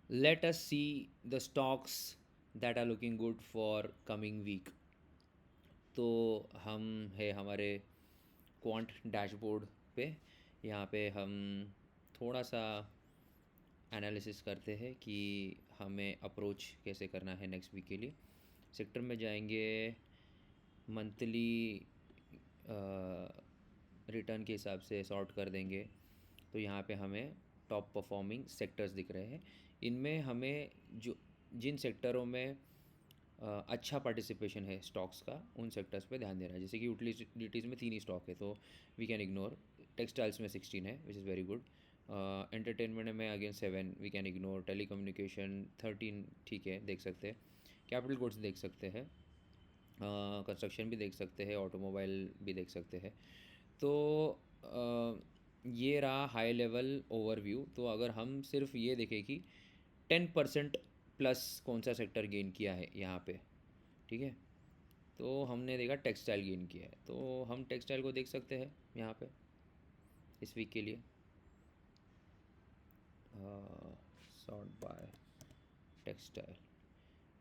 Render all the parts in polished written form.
Let us see the stocks that are looking good for coming week. तो हम है हमारे क्वांट डैशबोर्ड पे। यहाँ पे हम थोड़ा सा एनालिसिस करते हैं कि हमें अप्रोच कैसे करना है नेक्स्ट वीक के लिए। सेक्टर में जाएंगे, मंथली रिटर्न के हिसाब से सॉर्ट कर देंगे। तो यहाँ पे हमें टॉप परफॉर्मिंग सेक्टर्स दिख रहे हैं। इनमें हमें जो जिन सेक्टरों में अच्छा पार्टिसिपेशन है स्टॉक्स का, उन सेक्टर्स पे ध्यान देना है। जैसे कि यूटिलिटीज़ में 3 ही स्टॉक है, तो वी कैन इग्नोर। टेक्सटाइल्स में 16 है, which is very good. Entertainment में again 7, we can ignore. Telecommunication 13, ठीक है, देख सकते हैं। कैपिटल गुड्स देख सकते हैं, कंस्ट्रक्शन भी देख सकते हैं, ऑटोमोबाइल भी देख सकते हैं। तो ये रहा हाई लेवल ओवरव्यू। तो अगर हम सिर्फ ये देखें कि 10% प्लस कौन सा सेक्टर गेन किया है यहाँ पे, ठीक है, तो हमने देखा टेक्सटाइल गेन किया है। तो हम टेक्सटाइल को देख सकते हैं यहाँ पे इस वीक के लिए। Sort by textile,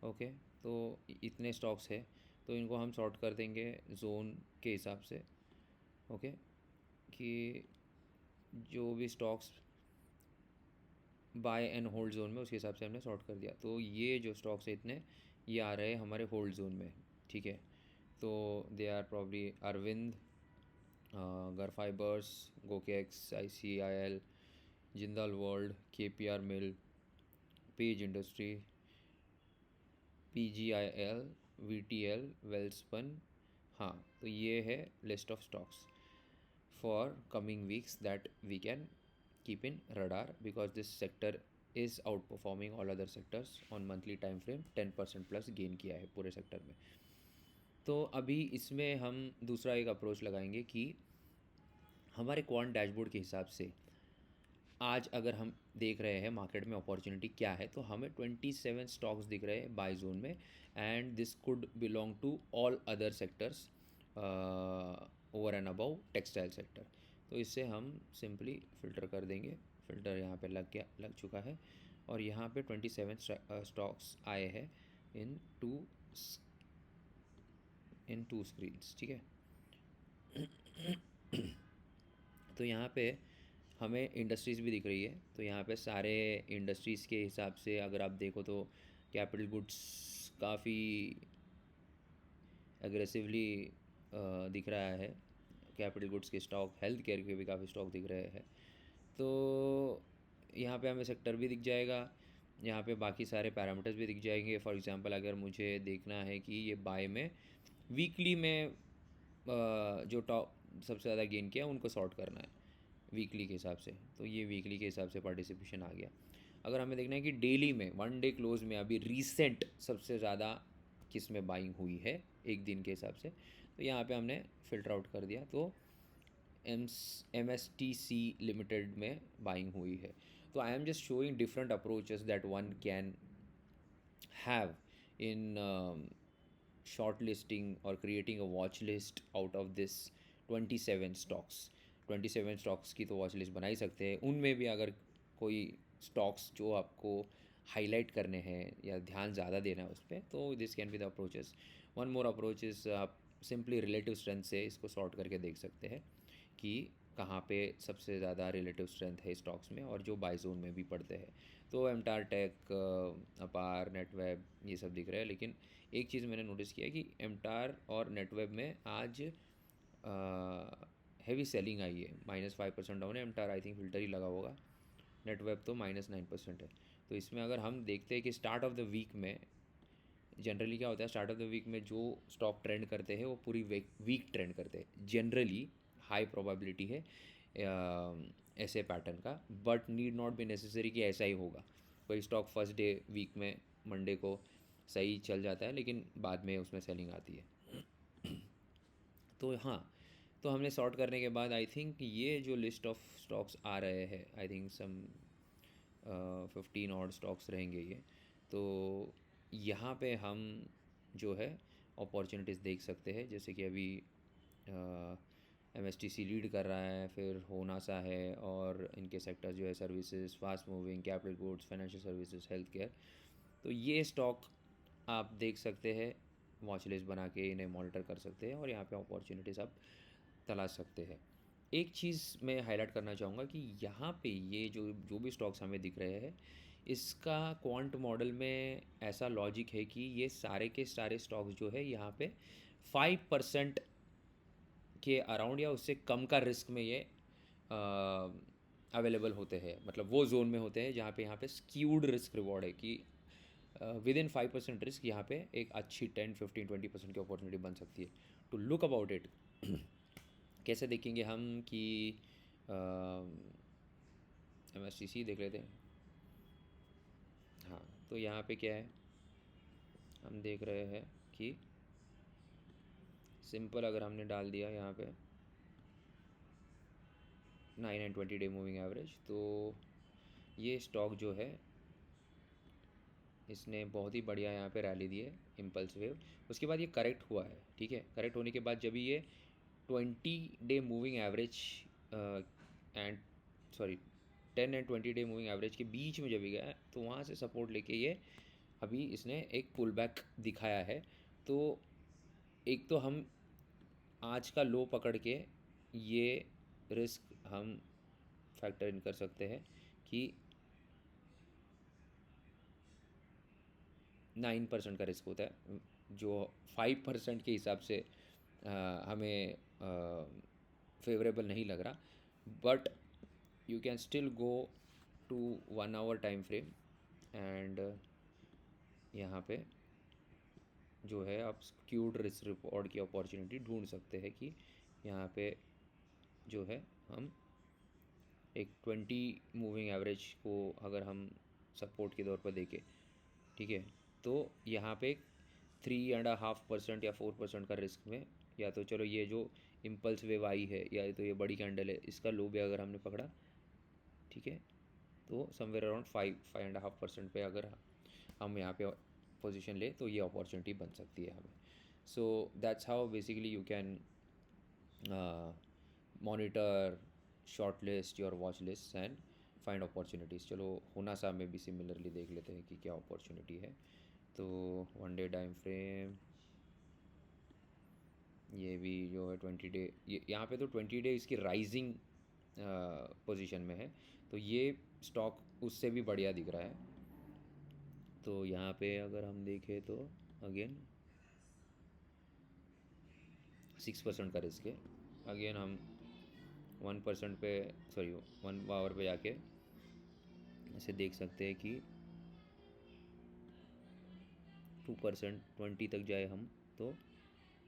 okay. तो इतने स्टॉक्स है, तो इनको हम सॉर्ट कर देंगे जोन के हिसाब से, ओके। कि जो भी stocks buy and hold zone में, उसके हिसाब से हमने सॉर्ट कर दिया। तो ये जो स्टॉक्स है इतने, ये आ रहे हैं हमारे होल्ड जोन में, ठीक है। तो दे आर प्रॉब्ली अरविंद, गर fibres, Gokex, ICIL, Jindal world, KPR mill, page industry, PGIL, VTL, Welspun. हाँ, तो ये है list of stocks for coming weeks that we can keep in radar, because this sector is outperforming all other sectors on monthly time frame। 10% plus gain किया है पूरे sector में। तो अभी इसमें हम दूसरा एक अप्रोच लगाएंगे कि हमारे क्वांट डैशबोर्ड के हिसाब से आज अगर हम देख रहे हैं मार्केट में अपॉर्चुनिटी क्या है, तो हमें 27 स्टॉक्स दिख रहे हैं बाय जोन में, and this could belong to all other sectors over and above textile sector. तो इससे हम सिंपली फ़िल्टर कर देंगे। फ़िल्टर यहाँ पे लग चुका है, और यहाँ पे 27 स्टॉक्स आए हैं इन टू स्क्रीन्स, ठीक है। तो यहाँ पे हमें इंडस्ट्रीज़ भी दिख रही है। तो यहाँ पे सारे इंडस्ट्रीज़ के हिसाब से अगर आप देखो तो कैपिटल गुड्स काफ़ी एग्रेसिवली दिख रहा है। कैपिटल गुड्स के स्टॉक, हेल्थ केयर के भी काफ़ी स्टॉक दिख रहे हैं। तो यहाँ पे हमें सेक्टर भी दिख जाएगा, यहाँ पे बाकी सारे पैरामीटर्स भी दिख जाएंगे। फॉर एग्जांपल अगर मुझे देखना है कि ये बाय में वीकली में जो टॉप सबसे ज़्यादा गेन किया उनको सॉर्ट करना है वीकली के हिसाब से, तो ये वीकली के हिसाब से पार्टिसिपेशन आ गया। अगर हमें देखना है कि डेली में, 1 डे क्लोज में अभी रीसेंट सबसे ज़्यादा किस में बाइंग हुई है एक दिन के हिसाब से, तो यहाँ पे हमने फ़िल्टर आउट कर दिया। तो MSTC लिमिटेड में बाइंग हुई है। तो I am just showing different approaches that one can have in shortlisting or creating a watch list out of this 27 stocks। 27 stocks की तो वॉच लिस्ट बना ही सकते हैं। उनमें भी अगर कोई स्टॉक्स जो आपको हाईलाइट करने हैं या ध्यान ज़्यादा देना है उस पर, तो this can be the approaches. One more approach is आप सिंपली रिलेटिव स्ट्रेंथ से इसको सॉर्ट करके देख सकते हैं कि कहाँ पे सबसे ज़्यादा रिलेटिव स्ट्रेंथ है स्टॉक्स में, और जो बाय जोन में भी पड़ते हैं। तो एमटार टेक, अपार, नेटवेब, ये सब दिख रहा है। लेकिन एक चीज़ मैंने नोटिस किया है कि एमटार और नेटवेब में आज हैवी सेलिंग आई है। -5% डाउन है एमटार, आई थिंक फिल्टर ही लगा होगा। नेटवेब तो -9% है। तो इसमें अगर हम देखते हैं कि स्टार्ट ऑफ द वीक में जनरली क्या होता है, स्टार्ट ऑफ द वीक में जो स्टॉक ट्रेंड करते हैं वो पूरी वीक ट्रेंड करते हैं जनरली। हाई प्रोबेबिलिटी है ऐसे पैटर्न का, but need not be necessary कि ऐसा ही होगा। कोई स्टॉक फर्स्ट डे वीक में मंडे को सही चल जाता है, लेकिन बाद में उसमें सेलिंग आती है। तो हाँ, तो हमने सॉर्ट करने के बाद आई थिंक ये जो लिस्ट ऑफ स्टॉक्स आ रहे हैं, आई थिंक सम 15 और स्टॉक्स रहेंगे ये। तो यहाँ पे हम जो है अपॉर्चुनिटीज़ देख सकते हैं। जैसे कि अभी MSTC लीड कर रहा है, फिर होनासा है, और इनके सेक्टर जो है services, fast moving, capital goods, financial services, health care. तो ये स्टॉक आप देख सकते हैं, वॉच लिस्ट बना के इन्हें मॉनिटर कर सकते हैं और यहाँ पे अपॉर्चुनिटीज़ आप तलाश सकते हैं। एक चीज़ मैं हाईलाइट करना चाहूँगा कि यहाँ पे ये जो जो भी स्टॉक्स हमें दिख रहे हैं, इसका क्वांट मॉडल में ऐसा लॉजिक है कि ये सारे के सारे स्टॉक्स जो है यहाँ पे 5% के अराउंड या उससे कम का रिस्क में ये अवेलेबल होते हैं। मतलब वो जोन में होते हैं जहाँ पे यहाँ पे स्क्यूड रिस्क रिवॉर्ड है कि विद इन 5% रिस्क यहाँ पे एक अच्छी 10, 15, 20% की अपॉर्चुनिटी बन सकती है। टू लुक अबाउट इट, कैसे देखेंगे हम कि MSTC देख लेते हैं। हाँ, तो यहाँ पे क्या है, हम देख रहे हैं कि सिंपल अगर हमने डाल दिया यहाँ पे 9 एंड 20 डे मूविंग एवरेज, तो ये स्टॉक जो है इसने बहुत ही बढ़िया यहाँ पे रैली दी है, इम्पल्स वेव। उसके बाद ये करेक्ट हुआ है, ठीक है। करेक्ट होने के बाद जब ये 20 day moving average and sorry 10 and 20 day moving average के बीच में जब भी गया, तो वहाँ से सपोर्ट लेके ये अभी इसने एक पुल बैक दिखाया है। तो एक तो हम आज का लो पकड़ के ये रिस्क हम फैक्टर इन कर सकते हैं कि 9% का रिस्क होता है, जो 5% के हिसाब से हमें फेवरेबल नहीं लग रहा। But you can still go to 1 hour time frame and यहाँ पे जो है आप स्क्यूड रिस्क रिवॉर्ड की अपॉर्चुनिटी ढूंढ सकते हैं कि यहाँ पे जो है हम एक 20 मूविंग एवरेज को अगर हम सपोर्ट के तौर पर देखें, ठीक है, तो यहाँ पे 3.5% या 4% का रिस्क में, या तो चलो ये जो इम्पल्स वेव आई है या तो ये बड़ी कैंडल है, इसका लो भी अगर हमने पकड़ा, ठीक है, तो समवेयर अराउंड 5.5% पे अगर हम यहाँ पे पोजीशन ले तो ये अपॉर्चुनिटी बन सकती है हमें। So that's how basically you can monitor, short list your watch list and find opportunities. चलो होनासा में भी सिमिलरली देख लेते हैं कि क्या अपॉर्चुनिटी है। तो 1 डे टाइम फ्रेम, ये भी जो है 20 डे, ये यहाँ पे तो 20 डे इसकी राइजिंग पोजीशन में है, तो ये स्टॉक उससे भी बढ़िया दिख रहा है। तो यहाँ पे अगर हम देखें तो अगेन 6% का रिस्क है। अगेन हम 1% पे, सॉरी 1 आवर पे जाके ऐसे देख सकते हैं कि 2% 20 तक जाए हम तो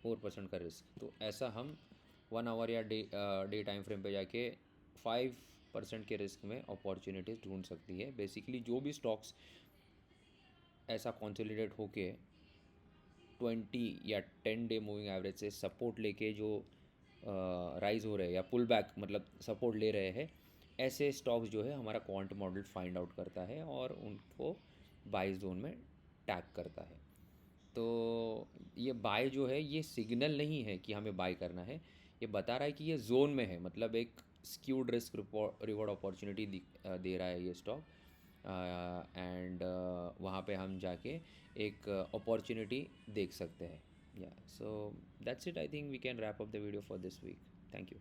4% का रिस्क। तो ऐसा हम 1 आवर या डे टाइम फ्रेम पे जाके 5% के रिस्क में अपॉर्चुनिटीज़ ढूंढ सकती है। बेसिकली जो भी स्टॉक्स ऐसा कंसोलिडेट होके 20 या 10 डे मूविंग एवरेज से सपोर्ट लेके जो राइज हो रहे हैं या पुल बैक मतलब सपोर्ट ले रहे हैं, ऐसे स्टॉक्स जो है हमारा क्वांट मॉडल फाइंड आउट करता है और उनको बाई जोन में टैग करता है। तो ये बाय जो है ये सिग्नल नहीं है कि हमें बाय करना है, ये बता रहा है कि ये जोन में है, मतलब एक स्क्यूड रिस्क रिवॉर्ड अपॉर्चुनिटी दे रहा है ये स्टॉक। एंड वहाँ पे हम जाके एक अपॉर्चुनिटी देख सकते हैं। या so that's it, I think we can wrap up the video for this week. Thank you.